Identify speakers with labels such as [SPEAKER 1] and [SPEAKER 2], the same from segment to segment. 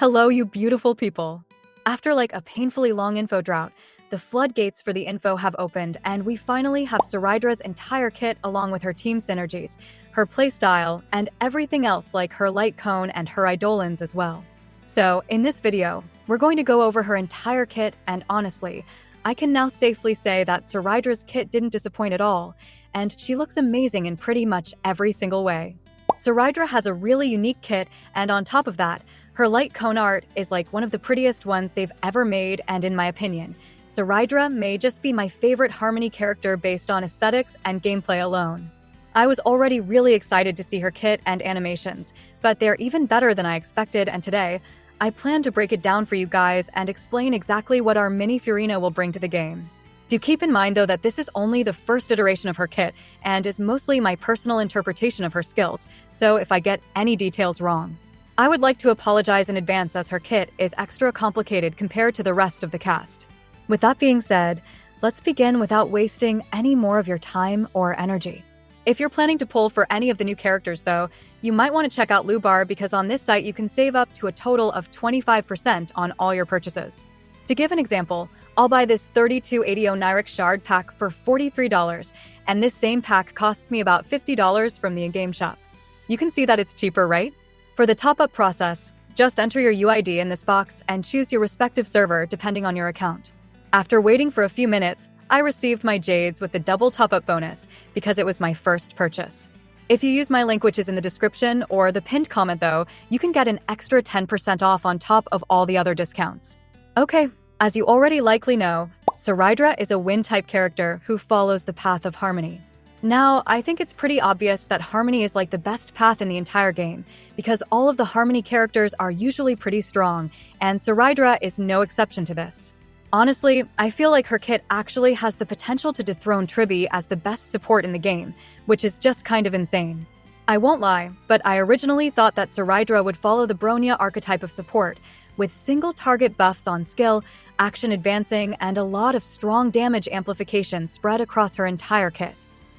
[SPEAKER 1] Hello, you beautiful people. After a painfully long info drought, the floodgates for the info have opened, and we finally have Cerydra's entire kit along with her team synergies, her playstyle, and everything else like her light cone and her eidolons as well. So, in this video, we're going to go over her entire kit, and honestly, I can now safely say that Cerydra's kit didn't disappoint at all, and she looks amazing in pretty much every single way. Cerydra has a really unique kit, and on top of that, her light cone art is like one of the prettiest ones they've ever made, and in my opinion, Cerydra may just be my favorite Harmony character based on aesthetics and gameplay alone. I was already really excited to see her kit and animations, but they're even better than I expected, and today, I plan to break it down for you guys and explain exactly what our mini Phainon will bring to the game. Do keep in mind though that this is only the first iteration of her kit and is mostly my personal interpretation of her skills, so if I get any details wrong, I would like to apologize in advance as her kit is extra complicated compared to the rest of the cast. With that being said, let's begin without wasting any more of your time or energy. If you're planning to pull for any of the new characters though, you might want to check out Lubar because on this site you can save up to a total of 25% on all your purchases. To give an example, I'll buy this 3280 Nyric Shard pack for $43, and this same pack costs me about $50 from the in-game shop. You can see that it's cheaper, right? For the top-up process, just enter your UID in this box and choose your respective server depending on your account. After waiting for a few minutes, I received my Jades with the double top-up bonus because it was my first purchase. If you use my link, which is in the description or the pinned comment though, you can get an extra 10% off on top of all the other discounts. Okay, as you already likely know, Cerydra is a wind-type character who follows the path of Harmony. Now, I think it's pretty obvious that Harmony is like the best path in the entire game, because all of the Harmony characters are usually pretty strong, and Cerydra is no exception to this. Honestly, I feel like her kit actually has the potential to dethrone Tribi as the best support in the game, which is just kind of insane. I won't lie, but I originally thought that Cerydra would follow the Bronya archetype of support, with single target buffs on skill, action advancing, and a lot of strong damage amplification spread across her entire kit.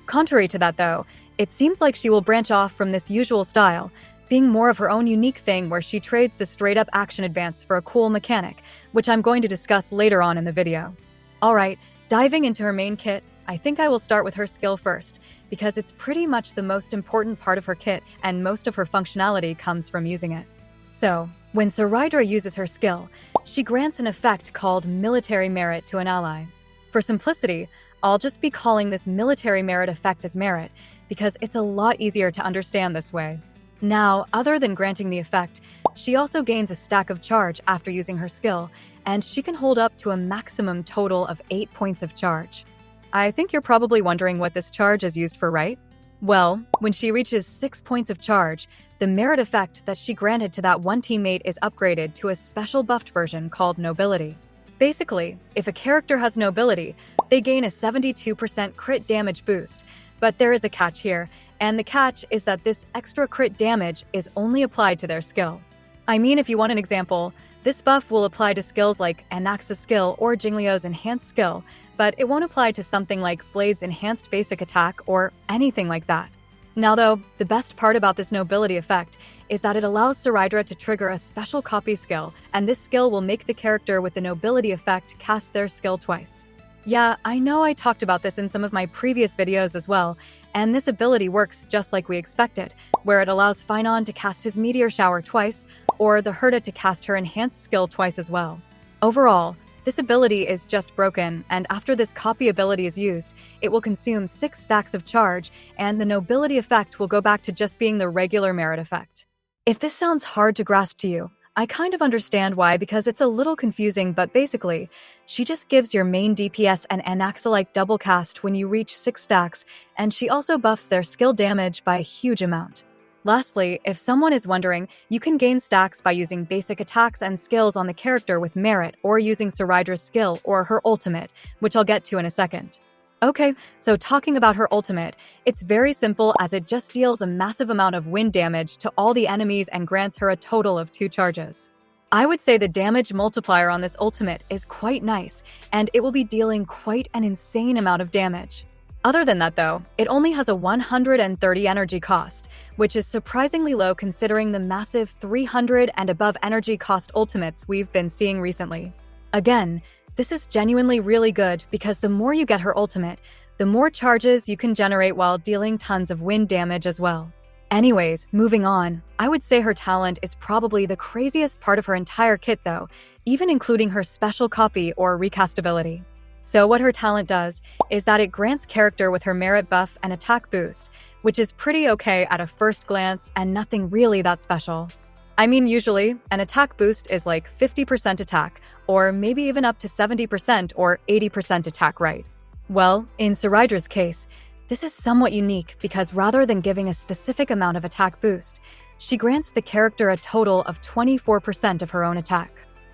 [SPEAKER 1] Contrary to that though, it seems like she will branch off from this usual style, being more of her own unique thing where she trades the straight-up action advance for a cool mechanic, which I'm going to discuss later on in the video. Alright, diving into her main kit, I think I will start with her skill first, because it's pretty much the most important part of her kit and most of her functionality comes from using it. So, when Cerydra uses her skill, she grants an effect called Military Merit to an ally. For simplicity, I'll just be calling this Military Merit effect as Merit, because it's a lot easier to understand this way. Now, other than granting the effect, she also gains a stack of charge after using her skill, and she can hold up to a maximum total of 8 points of charge. I think you're probably wondering what this charge is used for, right? Well, when she reaches 6 points of charge, the merit effect that she granted to that one teammate is upgraded to a special buffed version called Nobility. Basically, if a character has Nobility, they gain a 72% crit damage boost, but there is a catch here, and the catch is that this extra crit damage is only applied to their skill. I mean, if you want an example, this buff will apply to skills like Anaxa's skill or Jingliu's enhanced skill, but it won't apply to something like Blade's enhanced basic attack or anything like that. Now though, the best part about this Nobility effect is that it allows Cerydra to trigger a special copy skill, and this skill will make the character with the Nobility effect cast their skill twice. Yeah, I know I talked about this in some of my previous videos as well, and this ability works just like we expected, where it allows Phainon to cast his Meteor Shower twice, or the Herta to cast her enhanced skill twice as well. Overall, this ability is just broken, and after this copy ability is used, it will consume 6 stacks of charge, and the Nobility effect will go back to just being the regular merit effect. If this sounds hard to grasp to you, I kind of understand why, because it's a little confusing, but basically, she just gives your main DPS an Anaxa-like double cast when you reach 6 stacks, and she also buffs their skill damage by a huge amount. Lastly, if someone is wondering, you can gain stacks by using basic attacks and skills on the character with merit or using Cerydra's skill or her ultimate, which I'll get to in a second. Okay, so talking about her ultimate, it's very simple as it just deals a massive amount of wind damage to all the enemies and grants her a total of 2 charges. I would say the damage multiplier on this ultimate is quite nice, and it will be dealing quite an insane amount of damage. Other than that though, it only has a 130 energy cost, which is surprisingly low considering the massive 300 and above energy cost ultimates we've been seeing recently. Again, this is genuinely really good because the more you get her ultimate, the more charges you can generate while dealing tons of wind damage as well. Anyways, moving on, I would say her talent is probably the craziest part of her entire kit though, even including her special copy or recastability. So what her talent does is that it grants character with her merit buff and attack boost, which is pretty okay at a first glance and nothing really that special. I mean, usually, an attack boost is like 50% attack, or maybe even up to 70% or 80% attack, right? Well, in Cerydra's case, this is somewhat unique because rather than giving a specific amount of attack boost, she grants the character a total of 24% of her own attack.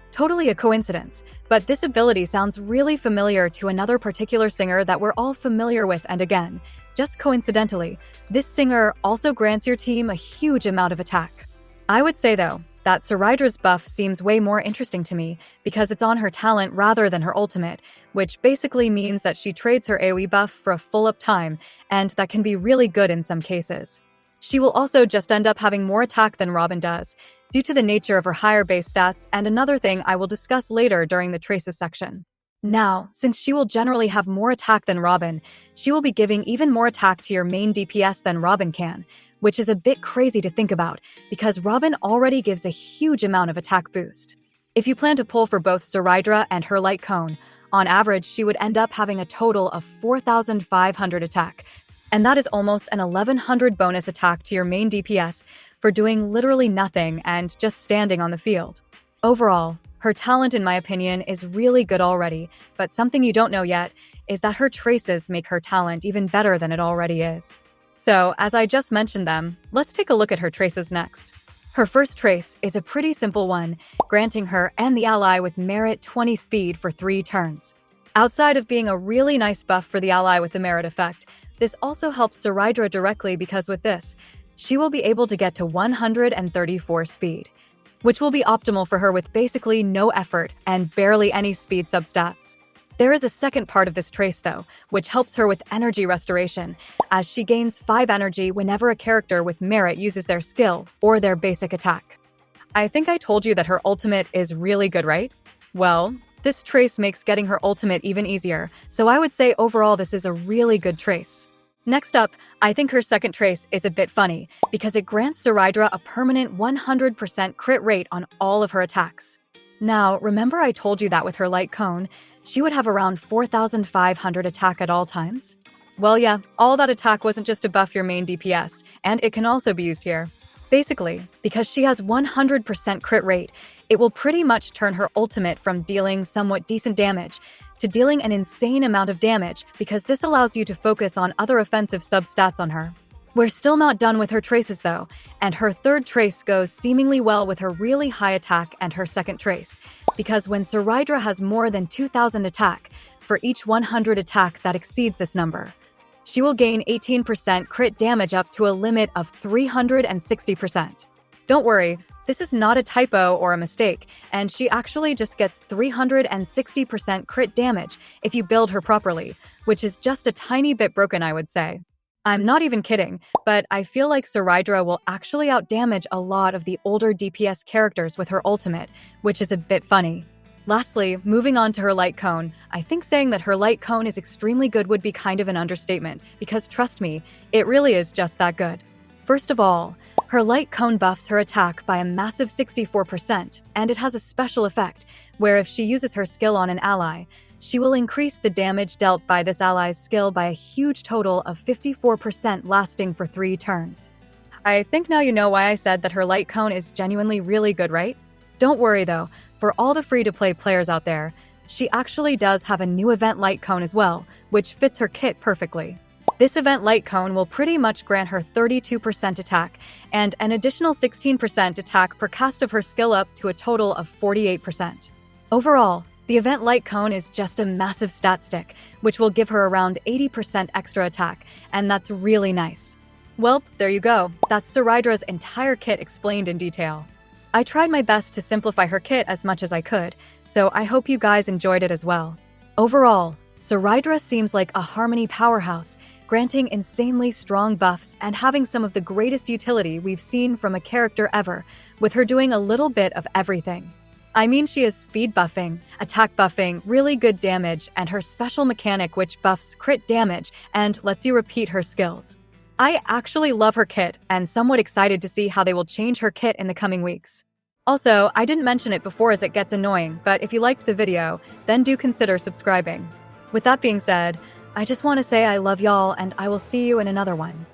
[SPEAKER 1] Totally a coincidence, but this ability sounds really familiar to another particular singer that we're all familiar with, and again, just coincidentally, this singer also grants your team a huge amount of attack. I would say though, that Cerydra's buff seems way more interesting to me because it's on her talent rather than her ultimate, which basically means that she trades her AoE buff for a full up time, and that can be really good in some cases. She will also just end up having more attack than Robin does, due to the nature of her higher base stats, and another thing I will discuss later during the traces section. Now, since she will generally have more attack than Robin, she will be giving even more attack to your main DPS than Robin can, which is a bit crazy to think about, because Robin already gives a huge amount of attack boost. If you plan to pull for both Cerydra and her light cone, on average she would end up having a total of 4,500 attack, and that is almost an 1,100 bonus attack to your main DPS for doing literally nothing and just standing on the field. Overall, her talent in my opinion is really good already, but something you don't know yet is that her traces make her talent even better than it already is. So, as I just mentioned them, let's take a look at her traces next. Her first trace is a pretty simple one, granting her and the ally with merit 20 speed for 3 turns. Outside of being a really nice buff for the ally with the merit effect, this also helps Cerydra directly because with this, she will be able to get to 134 speed, which will be optimal for her with basically no effort and barely any speed substats. There is a second part of this trace though, which helps her with energy restoration, as she gains 5 energy whenever a character with merit uses their skill or their basic attack. I think I told you that her ultimate is really good, right? Well, this trace makes getting her ultimate even easier, so I would say overall this is a really good trace. Next up, I think her second trace is a bit funny, because it grants Cerydra a permanent 100% crit rate on all of her attacks. Now, remember I told you that with her light cone, she would have around 4,500 attack at all times? Well yeah, all that attack wasn't just to buff your main DPS, and it can also be used here. Basically, because she has 100% crit rate, it will pretty much turn her ultimate from dealing somewhat decent damage to dealing an insane amount of damage, because this allows you to focus on other offensive substats on her. We're still not done with her traces though, and her third trace goes seemingly well with her really high attack and her second trace, because when Cerydra has more than 2,000 attack, for each 100 attack that exceeds this number, she will gain 18% crit damage up to a limit of 360%. Don't worry, this is not a typo or a mistake, and she actually just gets 360% crit damage if you build her properly, which is just a tiny bit broken, I would say. I'm not even kidding, but I feel like Cerydra will actually outdamage a lot of the older DPS characters with her ultimate, which is a bit funny. Lastly, moving on to her light cone, I think saying that her light cone is extremely good would be kind of an understatement, because trust me, it really is just that good. First of all, her light cone buffs her attack by a massive 64%, and it has a special effect, where if she uses her skill on an ally, she will increase the damage dealt by this ally's skill by a huge total of 54% lasting for 3 turns. I think now you know why I said that her light cone is genuinely really good, right? Don't worry though, for all the free-to-play players out there, she actually does have a new event light cone as well, which fits her kit perfectly. This event light cone will pretty much grant her 32% attack, and an additional 16% attack per cast of her skill up to a total of 48%. Overall, the event light cone is just a massive stat stick, which will give her around 80% extra attack, and that's really nice. Well, there you go. That's Cerydra's entire kit explained in detail. I tried my best to simplify her kit as much as I could, so I hope you guys enjoyed it as well. Overall, Cerydra seems like a harmony powerhouse, granting insanely strong buffs and having some of the greatest utility we've seen from a character ever, with her doing a little bit of everything. I mean, she is speed buffing, attack buffing, really good damage, and her special mechanic which buffs crit damage and lets you repeat her skills. I actually love her kit and somewhat excited to see how they will change her kit in the coming weeks. Also, I didn't mention it before as it gets annoying, but if you liked the video, then do consider subscribing. With that being said, I just want to say I love y'all and I will see you in another one.